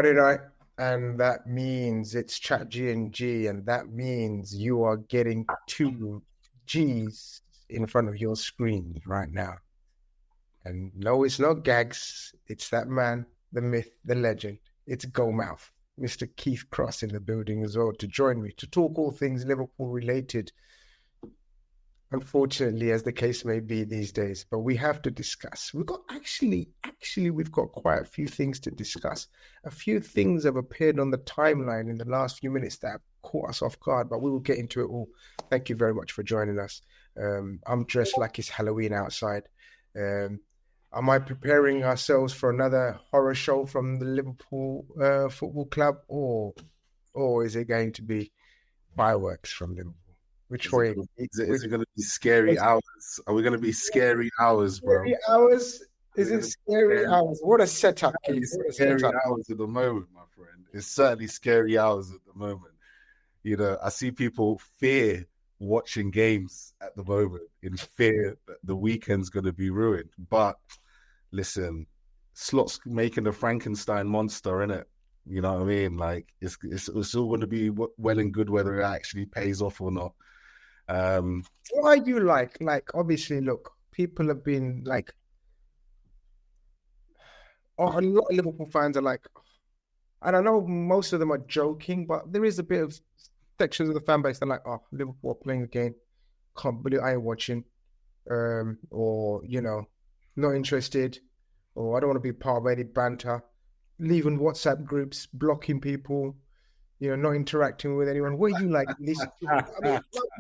Friday night, and that means it's Chat G&G, and that means you are getting 2 G's in front of your screen right now. And no, it's not Gags. It's that man, the myth, the legend. It's Goldmouth, Mr. Keith Cross in the building as well to join me to talk all things Liverpool related. Unfortunately, as the case may be these days, but we have to discuss. We've got we've got quite a few things to discuss. A few things have appeared on the timeline in the last few minutes that have caught us off guard, but we will get into it all. Thank you very much for joining us. I'm dressed like it's Halloween outside. Am I preparing ourselves for another horror show from the Liverpool Football Club, or is it going to be fireworks from Liverpool? Which way? Is it going to be scary hours? Are we going to be scary hours, bro? Scary hours? Is it scary hours? What a setup, Keith. Scary hours at the moment, my friend. It's certainly scary hours at the moment. You know, I see people fear watching games at the moment in fear that the weekend's going to be ruined. But listen, Slot's making a Frankenstein monster, innit? You know what I mean? Like, it's all going to be well and good whether it actually pays off or not. What are you like? Like, obviously, look, people have been like, a lot of Liverpool fans are like, and I know most of them are joking, but there is a bit of sections of the fan base that are like, oh, Liverpool are playing again, can't believe I ain't watching, or, you know, not interested, or I don't want to be part of any banter, leaving WhatsApp groups, blocking people, you know, not interacting with anyone. What are you like? I mean,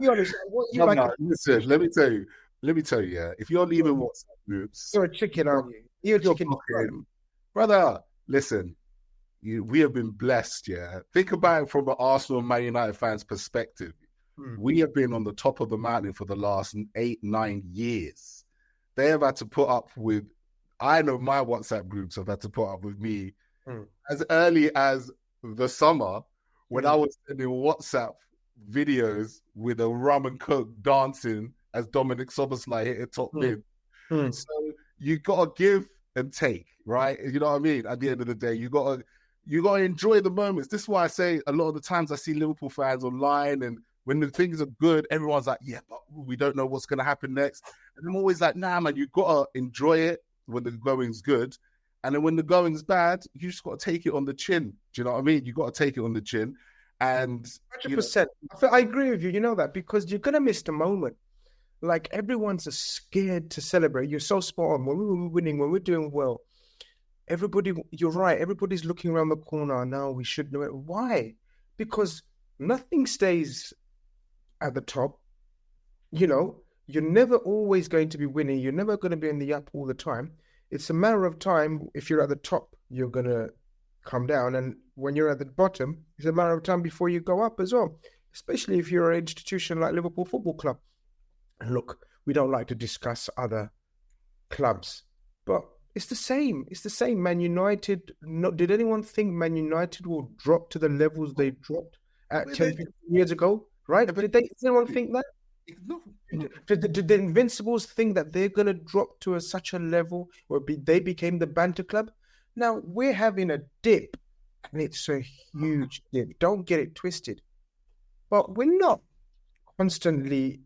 be honest. What are you like? Listen, let me tell you. Yeah, if you're leaving WhatsApp groups, you're a chicken, aren't you? You're a chicken, brother. Listen, we have been blessed. Yeah, think about it from an Arsenal and Man United fans' perspective. We have been on the top of the mountain for the last 8-9 years. They have had to put up with. I know my WhatsApp groups have had to put up with me as early as the summer. When I was sending WhatsApp videos with a rum and coke dancing as Dominic Soboslai hit a top mid. So you gotta give and take, right? You know what I mean? At the end of the day, you gotta enjoy the moments. This is why I say a lot of the times I see Liverpool fans online, and when the things are good, everyone's like, yeah, but we don't know what's gonna happen next. And I'm always like, nah, man, you gotta enjoy it when the going's good. And then when the going's bad, you just got to take it on the chin. Do you know what I mean? You got to take it on the chin. And 100%. I agree with you. You know that, because you're going to miss the moment. Like, everyone's scared to celebrate. You're so spot on. When we're winning, when we're doing well, you're right. Everybody's looking around the corner. Now we should know it. Why? Because nothing stays at the top. You know, you're never always going to be winning. You're never going to be in the up all the time. It's a matter of time. If you're at the top, you're going to come down. And when you're at the bottom, it's a matter of time before you go up as well, especially if you're an institution like Liverpool Football Club. And look, we don't like to discuss other clubs, but it's the same. It's the same. Man United, did anyone think Man United will drop to the levels they dropped at 10, 15 years ago? Right? But did anyone think that? No. Did the Invincibles think that they're going to drop to such a level where they became the banter club? Now, we're having a dip, and it's a huge dip. Don't get it twisted. But we're not constantly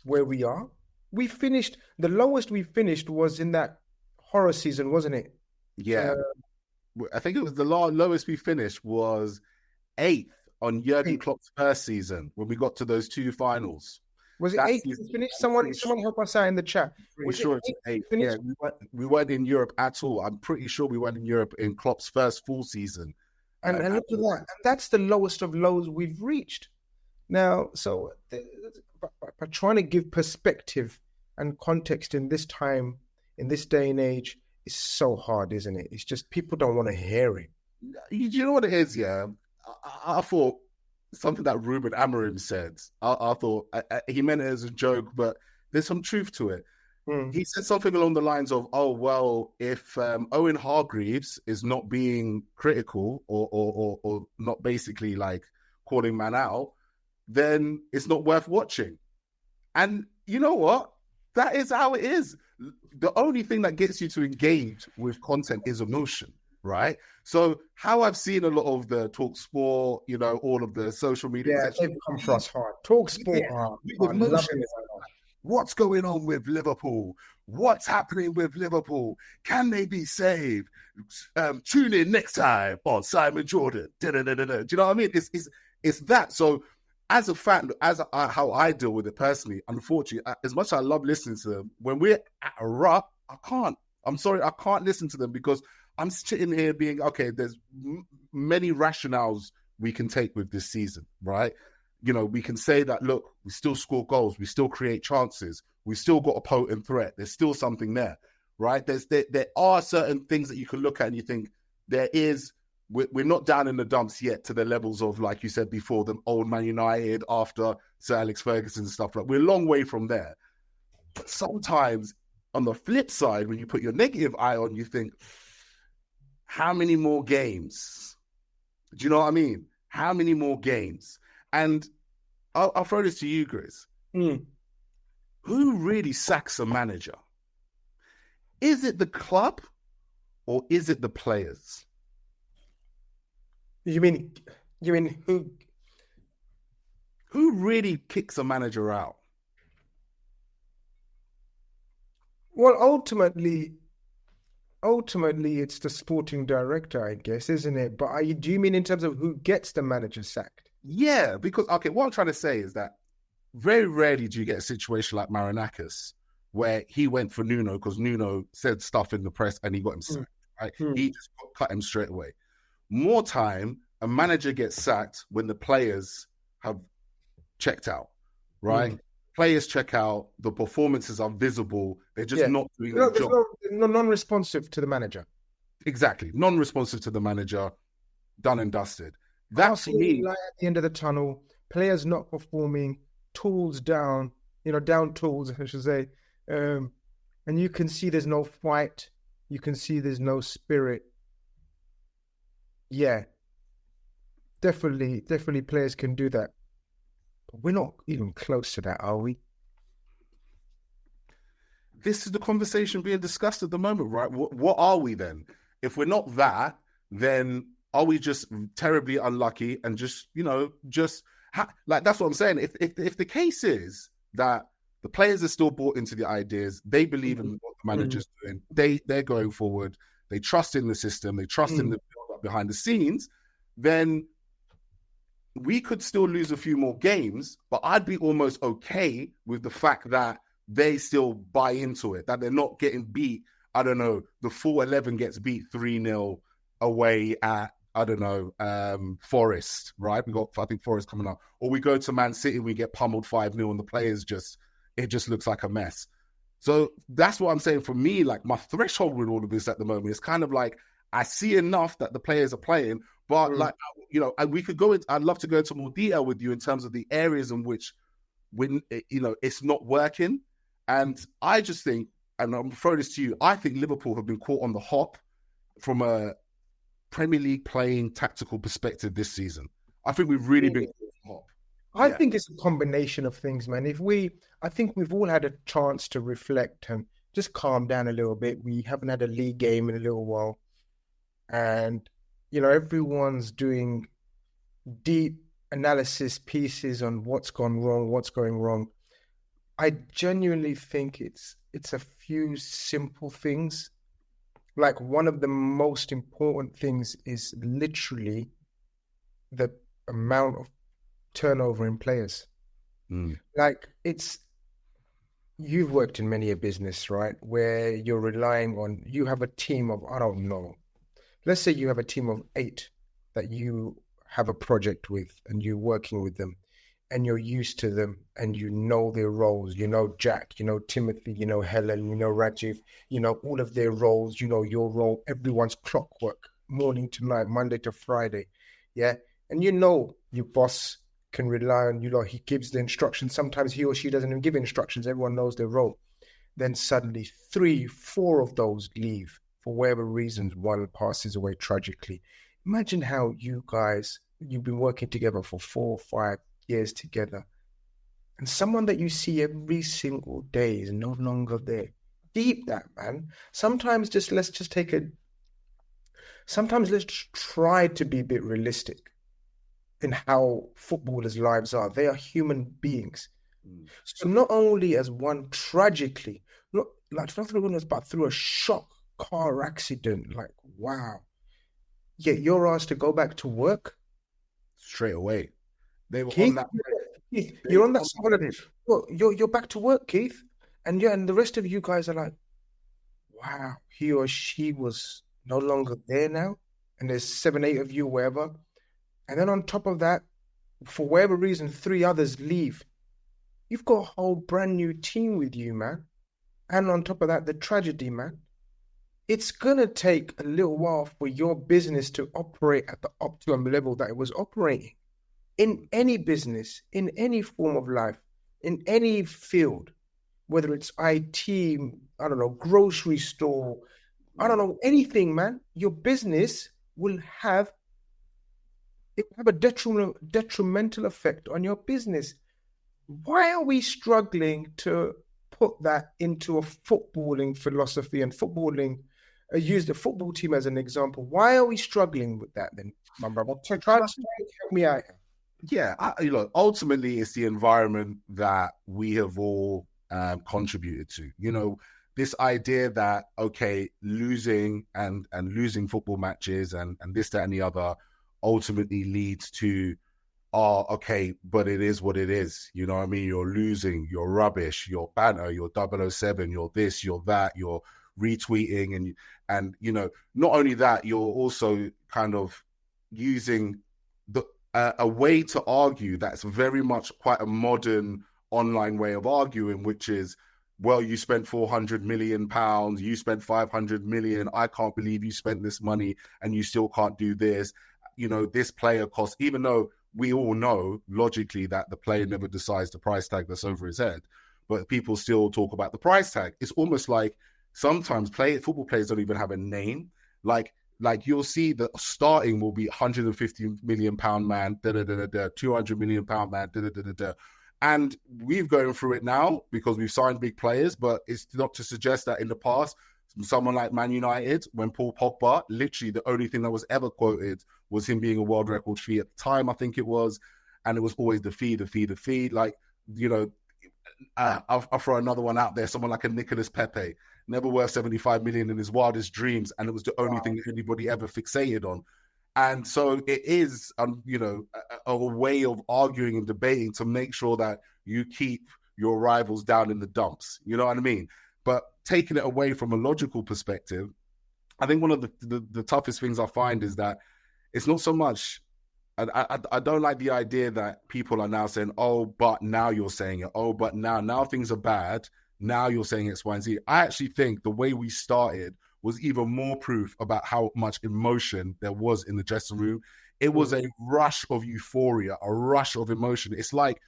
where we are. The lowest we finished was in that horror season, wasn't it? Yeah. I think it was the lowest we finished was 8th. On Jurgen Klopp's first season, when we got to those 2 finals. Was it 8th finished? Someone help us out in the chat. Pretty sure it's 8th. Yeah, we weren't in Europe at all. I'm pretty sure we weren't in Europe in Klopp's first full season. And look at that. That's the lowest of lows we've reached. Now, so by trying to give perspective and context in this time, in this day and age, is so hard, isn't it? It's just people don't want to hear it. You know what it is, yeah? I thought something that Ruben Amorim said, I thought he meant it as a joke, but there's some truth to it. He said something along the lines of, oh, well, if Owen Hargreaves is not being critical or not basically like calling man out, then it's not worth watching. And you know what? That is how it is. The only thing that gets you to engage with content is emotion. right? So how I've seen a lot of the Talk Sport, all of the social media, Yeah, etc. they've come for us hard. Talk Yeah, Sport with are loving motion. it right now. What's going on with Liverpool? What's happening with Liverpool? Can they be saved? Tune in next time on Simon Jordan. Da-da-da-da-da. Do you know what I mean? It's that. So as a fan, how I deal with it personally, unfortunately, as much as I love listening to them, when we're at a rut, I can't. I'm sorry, I can't listen to them because I'm sitting here being, okay, there's many rationales we can take with this season, right? We can say that, look, we still score goals, we still create chances, we still got a potent threat, there's still something there, right? There are certain things that you can look at and you think we're not down in the dumps yet to the levels of, like you said before, the old Man United after Sir Alex Ferguson and stuff like that. We're a long way from there. But sometimes on the flip side, when you put your negative eye on, you think, how many more games? Do you know what I mean? How many more games? And I'll throw this to you, Grizz. Who really sacks a manager? Is it the club or is it the players? You mean who? Who really kicks a manager out? Well, ultimately, it's the sporting director, I guess, isn't it? But do you mean in terms of who gets the manager sacked? Yeah, because, okay, what I'm trying to say is that very rarely do you get a situation like Marinakis where he went for Nuno because Nuno said stuff in the press and he got him sacked, right? He just cut him straight away. More time, a manager gets sacked when the players have checked out, right? Players check out, the performances are visible, they're just not doing their job. No, non-responsive to the manager. Exactly. Non-responsive to the manager, done and dusted. That for me, light at the end of the tunnel, players not performing, tools down, down tools, I should say. And you can see there's no fight. You can see there's no spirit. Yeah. Definitely players can do that. But we're not even close to that, are we? This is the conversation being discussed at the moment, right? What are we then? If we're not that, then are we just terribly unlucky and just that's what I'm saying. If the case is that the players are still bought into the ideas, they believe in what the manager's doing, they're going forward, they trust in the system, they trust in the build-up behind the scenes, then we could still lose a few more games, but I'd be almost okay with the fact that they still buy into it, that they're not getting beat. I don't know, the full 11 gets beat 3-0 away at, I don't know, Forest, right? We got, I think, Forest coming up. Or we go to Man City, we get pummeled 5-0 and the players it just looks like a mess. So that's what I'm saying. For me, like, my threshold with all of this at the moment is kind of like, I see enough that the players are playing, but we could go I'd love to go into more detail with you in terms of the areas in which, it's not working. And I just think, and I'm throwing this to you, I think Liverpool have been caught on the hop from a Premier League playing tactical perspective this season. I think we've really been caught on the hop. I think it's a combination of things, man. I think we've all had a chance to reflect and just calm down a little bit. We haven't had a league game in a little while. And, everyone's doing deep analysis pieces on what's gone wrong, what's going wrong. I genuinely think it's a few simple things. Like, one of the most important things is literally the amount of turnover in players. Like, you've worked in many a business, right? Where you're relying on, you have a team of, I don't know, let's say you have a team of 8 that you have a project with and you're working with them and you're used to them and you know their roles. You know Jack, you know Timothy, you know Helen, you know Rajiv, you know all of their roles, you know your role, everyone's clockwork, morning to night, Monday to Friday. Yeah. And your boss can rely on, he gives the instructions. Sometimes he or she doesn't even give instructions. Everyone knows their role. Then suddenly 3, 4 of those leave for whatever reasons. One passes away tragically. Imagine how you've been working together for 4 or 5 years together, and someone that you see every single day is no longer there. Deep that, man. Sometimes let's just take sometimes let's try to be a bit realistic in how footballers' lives are. They are human beings. So not only as one tragically, not like not through illness, but through a shock car accident, like wow. Yet you're asked to go back to work. Straight away. They were on Keith, that. Keith, They you're were on that on side of it. Well, you're back to work, Keith. And yeah, and the rest of you guys are like, wow, he or she was no longer there now. And there's 7, 8 of you, wherever. And then on top of that, for whatever reason, 3 others leave. You've got a whole brand new team with you, man. And on top of that, the tragedy, man. It's gonna take a little while for your business to operate at the optimum level that it was operating. In any business, in any form of life, in any field, whether it's IT, I don't know, grocery store, I don't know, anything, man, your business will have a detrimental effect on your business. Why are we struggling to put that into a footballing philosophy and footballing? Use the football team as an example. Why are we struggling with that then, my brother? Try to help me out. Yeah, ultimately, it's the environment that we have all contributed to. You know, this idea that, okay, losing and losing football matches and this, that, and the other ultimately leads to, oh, okay, but it is what it is. You know what I mean? You're losing, you're rubbish, you're banter, you're 007, you're this, you're that, you're retweeting. And you know, not only that, you're also kind of using a way to argue that's very much quite a modern online way of arguing, which is, well, you spent £400 million, you spent 500 million, I can't believe you spent this money and you still can't do this. You know, this player costs, even though we all know logically that the player never decides the price tag that's over his head, but people still talk about the price tag. It's almost like sometimes football players don't even have a name. Like you'll see the starting will be £150 million man, 200 million pound man, and we've going through it now because we've signed big players. But it's not to suggest that in the past, someone like Man United, when Paul Pogba, literally the only thing that was ever quoted was him being a world record fee at the time, I think it was, and it was always the fee. Like, you know, I'll throw another one out there. Someone like a Nicolas Pepe, never worth 75 million in his wildest dreams, and it was the only thing that anybody ever fixated on. And so it is, you know, a way of arguing and debating to make sure that you keep your rivals down in the dumps. You know what I mean? But taking it away from a logical perspective, I think one of the toughest things I find is that it's not so much. I don't like the idea that people are now saying, oh, but now you're saying it. Oh, but now things are bad. Now you're saying X, Y, and Z. I actually think the way we started was even more proof about how much emotion there was in the dressing room. It was a rush of euphoria, a rush of emotion. It's like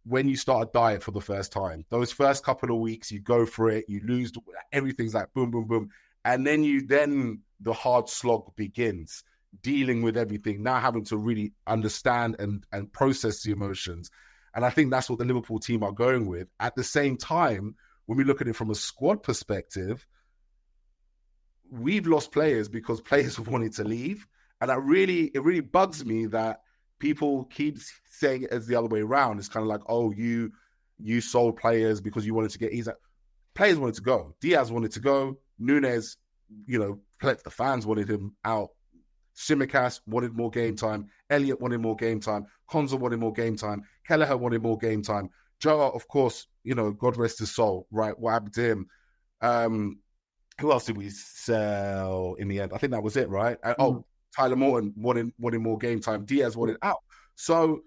when you start a diet for the first time. Those first couple of weeks, you go for it, you lose, everything's like boom, boom, boom. And then the hard slog begins, dealing with everything, now having to really understand and process the emotions. And I think that's what the Liverpool team are going with. At the same time, when we look at it from a squad perspective, we've lost players because players have wanted to leave. And it really bugs me that people keep saying it as the other way around. It's kind of like, oh, you sold players because you wanted to get Isaac. Players wanted to go. Diaz wanted to go. Nunes, you know, the fans wanted him out. Tsimikas wanted more game time. Elliott wanted more game time. Konza wanted more game time. Kelleher wanted more game time. Joa, of course, you know, God rest his soul, right? What happened to him? Who else did we sell in the end? I think that was it, right? Tyler Morton wanted more game time. Diaz wanted out. So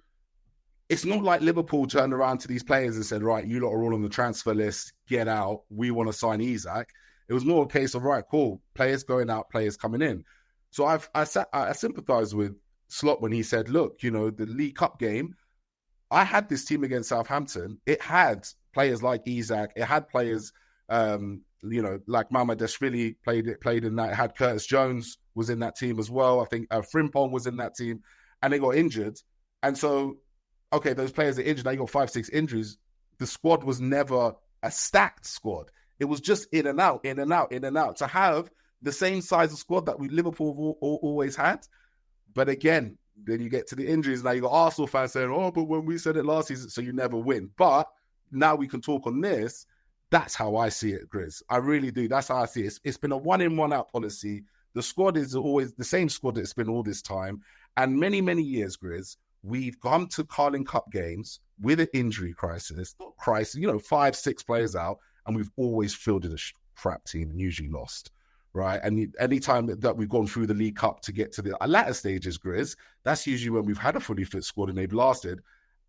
it's not like Liverpool turned around to these players and said, right, you lot are all on the transfer list. Get out. We want to sign Isaac. It was more a case of, right, cool. Players going out, players coming in. So I sympathise with Slot when he said, look, you know, the League Cup game, I had this team against Southampton. It had players like Isaac. It had players, you know, like Mamadashvili played in that. It had Curtis Jones was in that team as well. I think Frimpong was in that team, and they got injured. And so, okay, those players are injured. They got 5-6 injuries. The squad was never a stacked squad. It was just in and out, in and out, in and out. To have the same size of squad that Liverpool have always had. But again, then you get to the injuries. Now you got Arsenal fans saying, "Oh, but when we said it last season, so you never win." But now we can talk on this. That's how I see it, Grizz. I really do. That's how I see it. It's been a 1-in, 1-out policy. The squad is always the same squad that it's been all this time. And many, many years, Grizz, we've gone to Carling Cup games with an injury crisis, not crisis, 5, 6 players out, and we've always fielded a crap team and usually lost, right? And any time that we've gone through the League Cup to get to the latter stages, Grizz, that's usually when we've had a fully fit squad and they've lasted.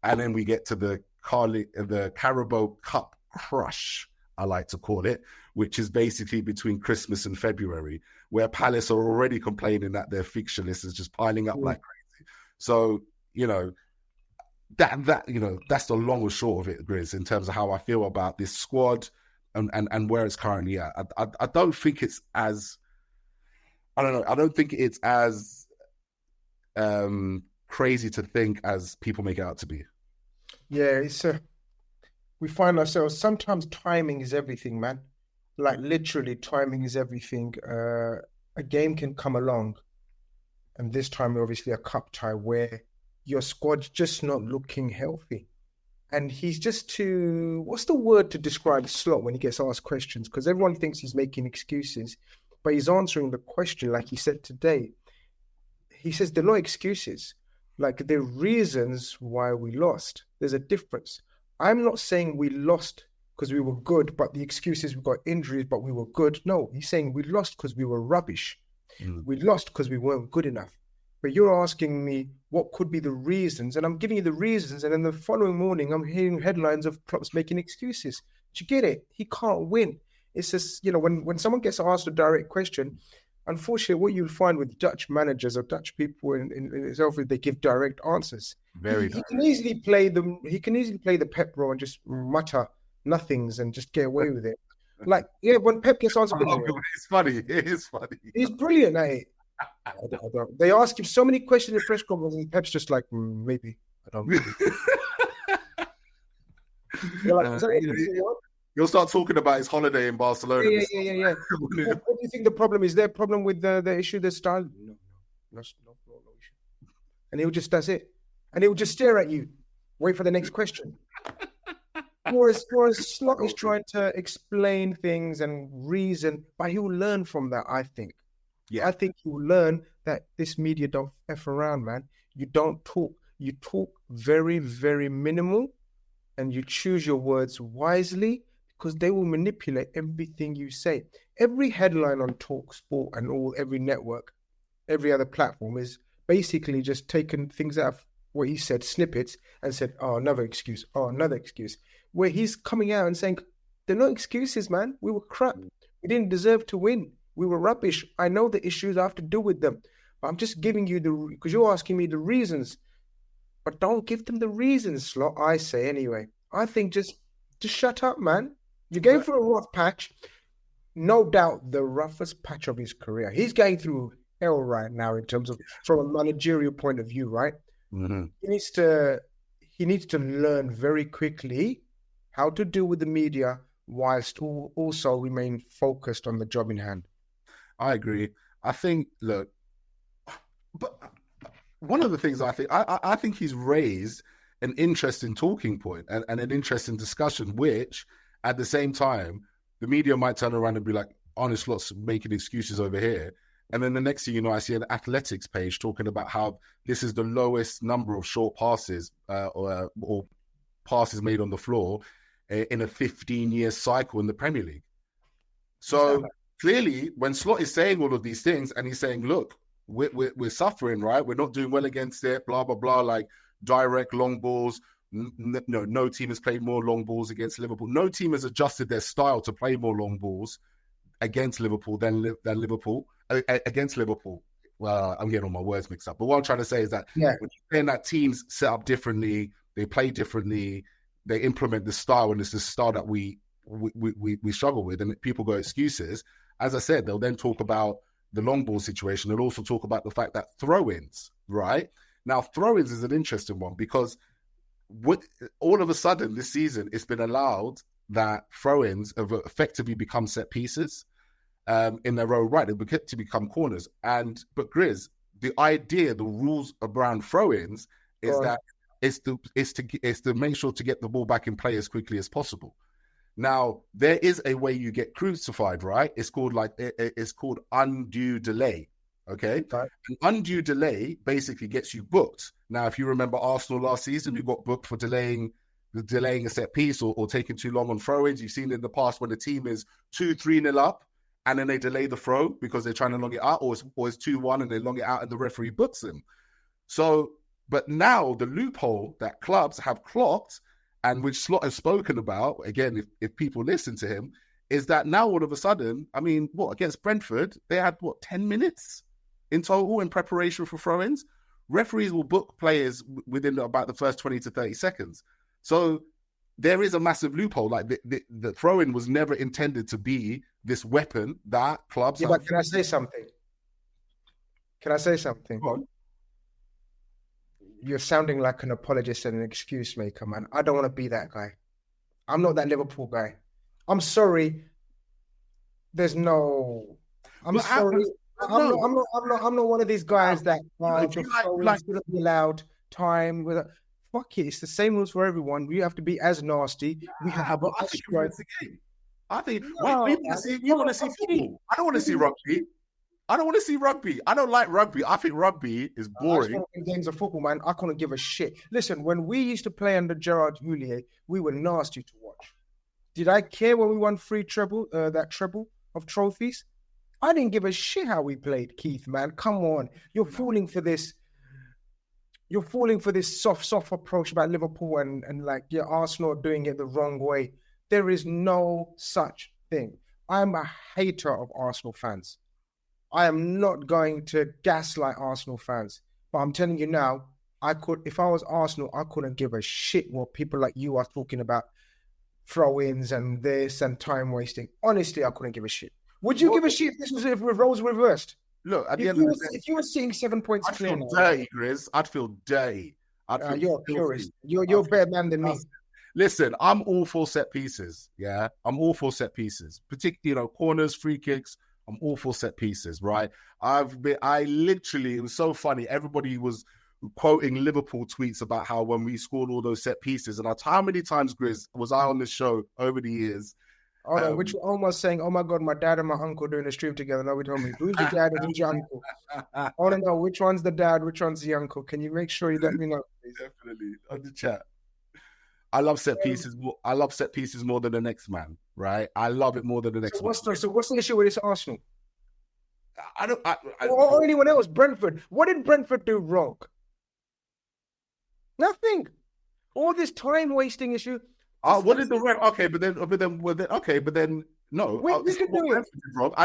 And then we get to the Carabao Cup crush, I like to call it, which is basically between Christmas and February, where Palace are already complaining that their fixture list is just piling up like crazy. So, that's the long or short of it, Grizz, in terms of how I feel about this squad and where it's currently at. I don't think it's as, I don't know, I don't think it's as crazy to think as people make it out to be. Yeah, we find ourselves, sometimes timing is everything, man. Like literally timing is everything. A game can come along, and this time obviously a cup tie where your squad's just not looking healthy. And he's just what's the word to describe Slot when he gets asked questions? Because everyone thinks he's making excuses, but he's answering the question like he said today. He says there are no excuses. Like there are reasons why we lost. There's a difference. I'm not saying we lost because we were good, but the excuse is we got injuries, but we were good. No, he's saying we lost because we were rubbish. We lost because we weren't good enough. But you're asking me what could be the reasons, and I'm giving you the reasons, and then the following morning I'm hearing headlines of clubs making excuses. Do you get it? He can't win. It's just, when someone gets asked a direct question, unfortunately, what you'll find with Dutch managers or Dutch people in itself is they give direct answers. He can easily play the Pep role and just mutter nothings and just get away with it. Like, yeah, when Pep gets answered, it's funny. It is funny. He's brilliant at it. They ask him so many questions in press conferences, and Pep's just like, maybe. I don't know. You're like, You'll start talking about his holiday in Barcelona. Yeah. What do you think the problem is? Their problem with the issue, the style? No issue. And that's it. And he'll just stare at you, wait for the next question. Whereas Slot is trying to explain things and reason, but he'll learn from that, I think. Yeah. I think he'll learn that this media don't F around, man. You don't talk. You talk very, very minimal, and you choose your words wisely, because they will manipulate everything you say. Every headline on Talk Sport and every network, every other platform is basically just taken things out of what he said, snippets, and said, oh, another excuse, where he's coming out and saying, there are no excuses, man. We were crap. We didn't deserve to win. We were rubbish. I know the issues I have to deal with them. But I'm just giving you because you're asking me the reasons. But don't give them the reasons, Slot, I say anyway. I think just shut up, man. You're going through a rough patch. No doubt the roughest patch of his career. He's going through hell right now in terms of, from a managerial point of view, right? Mm-hmm. He needs to learn very quickly how to deal with the media whilst also remain focused on the job in hand. I agree. I think, look, but one of the things I think he's raised an interesting talking point and an interesting discussion, which at the same time, the media might turn around and be like, Arne Slot's making excuses over here. And then the next thing you know, I see an athletics page talking about how this is the lowest number of short passes or passes made on the floor in a 15-year cycle in the Premier League. So clearly, when Slot is saying all of these things and he's saying, look, we're suffering, right? We're not doing well against it, blah, blah, blah, like direct long balls. No team has played more long balls against Liverpool. No team has adjusted their style to play more long balls against Liverpool than Liverpool. Against Liverpool. Well, I'm getting all my words mixed up. But what I'm trying to say is that when you're saying that teams set up differently, they play differently, they implement the style, and it's the style that we struggle with, and people go excuses. As I said, they'll then talk about the long ball situation. They'll also talk about the fact that throw-ins, right? Now, throw-ins is an interesting one because all of a sudden this season, it's been allowed that throw-ins have effectively become set pieces. in their own right. They get to become corners. But Grizz, the idea, the rules around throw-ins is that it's to make sure to get the ball back in play as quickly as possible. Now, there is a way you get crucified, right? It's called undue delay. Okay. Right. An undue delay basically gets you booked. Now, if you remember Arsenal last season, we got booked for delaying a set piece or taking too long on throw-ins. You've seen in the past when the team is 2-3-0 up and then they delay the throw because they're trying to long it out, or it's 2-1 and they long it out and the referee books them. So, but now the loophole that clubs have clocked, and which Slot has spoken about, again, if people listen to him, is that now all of a sudden, I mean, against Brentford, they had 10 minutes in total in preparation for throw-ins. Referees will book players within about the first 20 to 30 seconds. So there is a massive loophole. Like the throw-in was never intended to be this weapon that clubs have. But can I say something? Go on. You're sounding like an apologist and an excuse maker, man. I don't want to be that guy. I'm not that Liverpool guy. I'm sorry. I'm sorry. I'm not one of these guys that shouldn't be allowed time with. Fuck it. It's the same rules for everyone. We have to be as nasty. We have. But I think it's the game. I think we want to see football. I don't want to see rugby. I don't want to see rugby. I don't like rugby. I think rugby is boring. Games of football, man. I couldn't give a shit. Listen, when we used to play under Gerard Houllier, we were nasty to watch. Did I care when we won that treble of trophies? I didn't give a shit how we played, Keith, man. Come on. You're falling for this soft approach about Liverpool and like Arsenal doing it the wrong way. There is no such thing. I'm a hater of Arsenal fans. I am not going to gaslight Arsenal fans, but I'm telling you now, if I was Arsenal, I couldn't give a shit what people like you are talking about, throw-ins and this and time wasting. Honestly, I couldn't give a shit. Would you give a shit if roles reversed? Look, at the end of the day, if you were seeing 7 points, I'd feel dirty, Grizz. I'd feel dirty. You're purist. You're a better man than me. Listen, I'm all for set pieces. Yeah, I'm all for set pieces, particularly corners, free kicks. I'm all for set pieces, right? It was so funny. Everybody was quoting Liverpool tweets about how when we scored all those set pieces, and how many times, Grizz, was I on this show over the years? Oh, no, which almost saying, oh my God, my dad and my uncle doing a stream together. Now we told me, who's your dad and who's your uncle? I want to know which one's the dad, which one's the uncle. Can you make sure you let me know, please? Definitely, on the chat. I love set pieces. I love set pieces more than the next man, right? I love it more than the next man. So what's the issue with this Arsenal? I or anyone else? Brentford. What did Brentford do wrong? Nothing. All this time wasting issue. What did the ref? Okay, but then no. We can do it.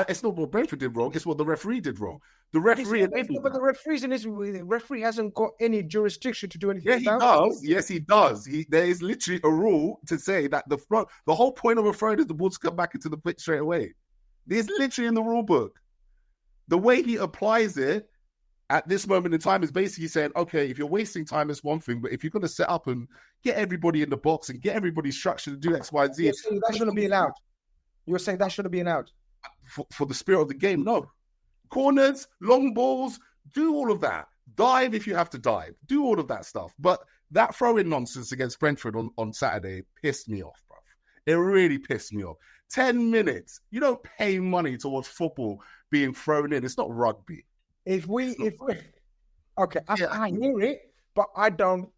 It's not what Brentford did wrong. It's what the referee did wrong. The referee but the referee hasn't got any jurisdiction to do anything. Yeah, he does. Yes, he does. There is literally a rule to say that the whole point of a throw is the ball to come back into the pitch straight away. There's literally in the rule book. The way he applies it at this moment in time is basically saying, okay, if you're wasting time, it's one thing, but if you're going to set up and get everybody in the box and get everybody structured to do X, Y, and Z, you're saying that shouldn't be allowed. You're saying that shouldn't be allowed. For the spirit of the game, no. Corners, long balls, do all of that. Dive if you have to dive. Do all of that stuff. But that throw-in nonsense against Brentford on Saturday pissed me off, bro. It really pissed me off. 10 minutes. You don't pay money to watch football being thrown in. It's not rugby. I hear it, but I don't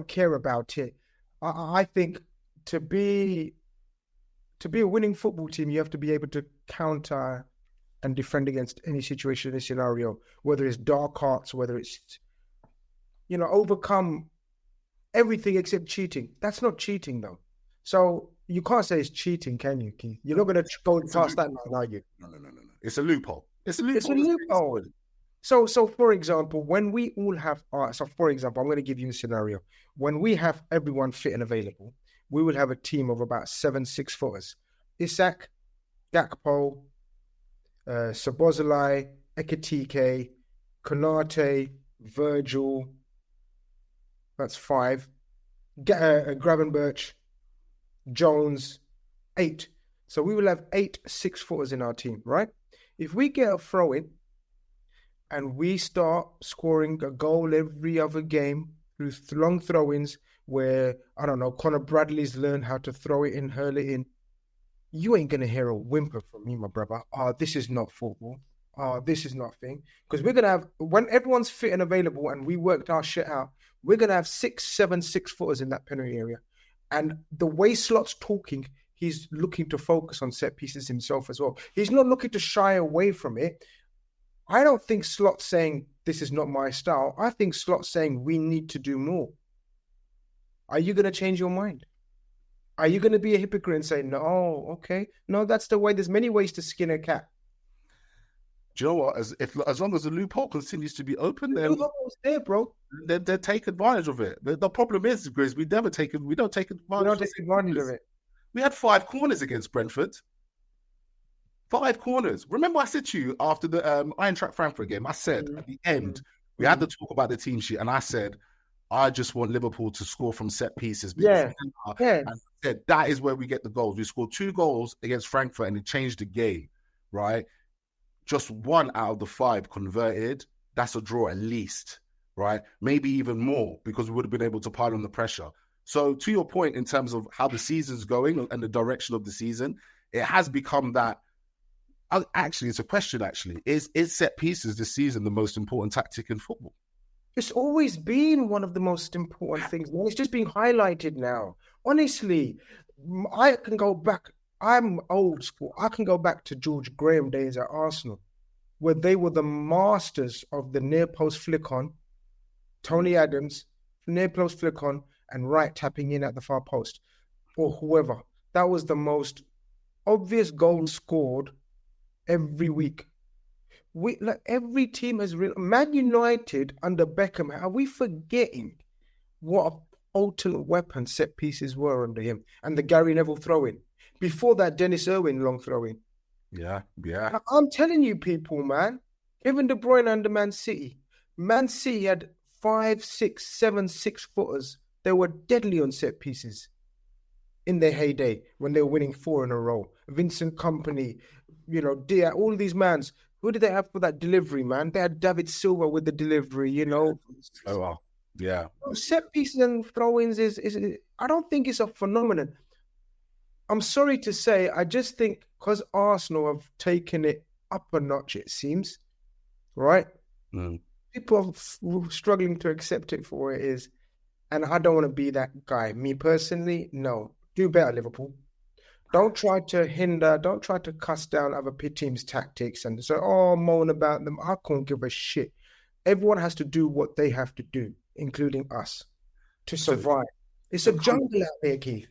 care about it. I think to be a winning football team, you have to be able to counter and defend against any situation, any scenario, whether it's dark arts, whether it's, overcome everything except cheating. That's not cheating, though. So you can't say it's cheating, can you, Keith? You're not going to go past that now, are you? No. It's a loophole. It's a loophole. So for example, when we all have, I'm going to give you a scenario. When we have everyone fit and available, we will have a team of about 7 6-footers. Isak, Gakpo, Szoboszlai, Ekitike, Konate, Virgil. That's 5. Gravenberch, Jones, 8. So we will have 8 6-footers in our team, right? If we get a throw in and we start scoring a goal every other game through long throw-ins where, I don't know, Conor Bradley's learned how to throw it in, hurl it in, you ain't going to hear a whimper from me, my brother. Oh, this is not football. Oh, this is not a thing. Because we're going to have, when everyone's fit and available and we worked our shit out, we're going to have 6, 7 6-footers in that penalty area. And the way Slot's talking, he's looking to focus on set pieces himself as well. He's not looking to shy away from it. I don't think Slot's saying, this is not my style. I think Slot's saying, we need to do more. Are you going to change your mind? Are you going to be a hypocrite and say, no, okay. No, that's the way. There's many ways to skin a cat. Do you know what? As long as the loophole continues to be open, then loophole's there, bro. They take advantage of it. The problem is, Grizz, we don't take advantage. We don't take advantage of it. We had 5 corners against Brentford. 5 corners. Remember, I said to you after the Eintracht Frankfurt game, I said at the end, we had to talk about the team sheet, and I said, I just want Liverpool to score from set pieces. And I said, that is where we get the goals. We scored 2 goals against Frankfurt, and it changed the game, right? Just 1 out of the 5 converted. That's a draw at least, right? Maybe even more, because we would have been able to pile on the pressure. So to your point, in terms of how the season's going and the direction of the season, it has become that. Actually, it's a question, actually. Is set pieces this season the most important tactic in football? It's always been one of the most important things. It's just being highlighted now. Honestly, I can go back. I'm old school. I can go back to George Graham days at Arsenal, where they were the masters of the near post flick on, Tony Adams, near post flick on, and right tapping in at the far post, or whoever. That was the most obvious goal scored every week. Every team has Man United under Beckham. Are we forgetting what a potent weapon set pieces were under him? And the Gary Neville throw-in. Before that, Dennis Irwin long throw-in. Yeah. I'm telling you, people, man. Kevin De Bruyne under Man City. Man City had 5, 6, 7 6-footers. They were deadly on set pieces in their heyday when they were winning 4 in a row. Vincent Kompany, Dia, all these mans. Who did they have for that delivery, man? They had David Silva with the delivery, Oh, wow. Yeah. Set pieces and throw-ins is I don't think it's a phenomenon. I'm sorry to say, I just think because Arsenal have taken it up a notch, it seems, right? People are struggling to accept it for what it is. And I don't want to be that guy. Me personally, no. Do better, Liverpool. Don't try to cuss down other teams' tactics and say, moan about them. I can't give a shit. Everyone has to do what they have to do, including us, to survive. It's a jungle out there, Keith.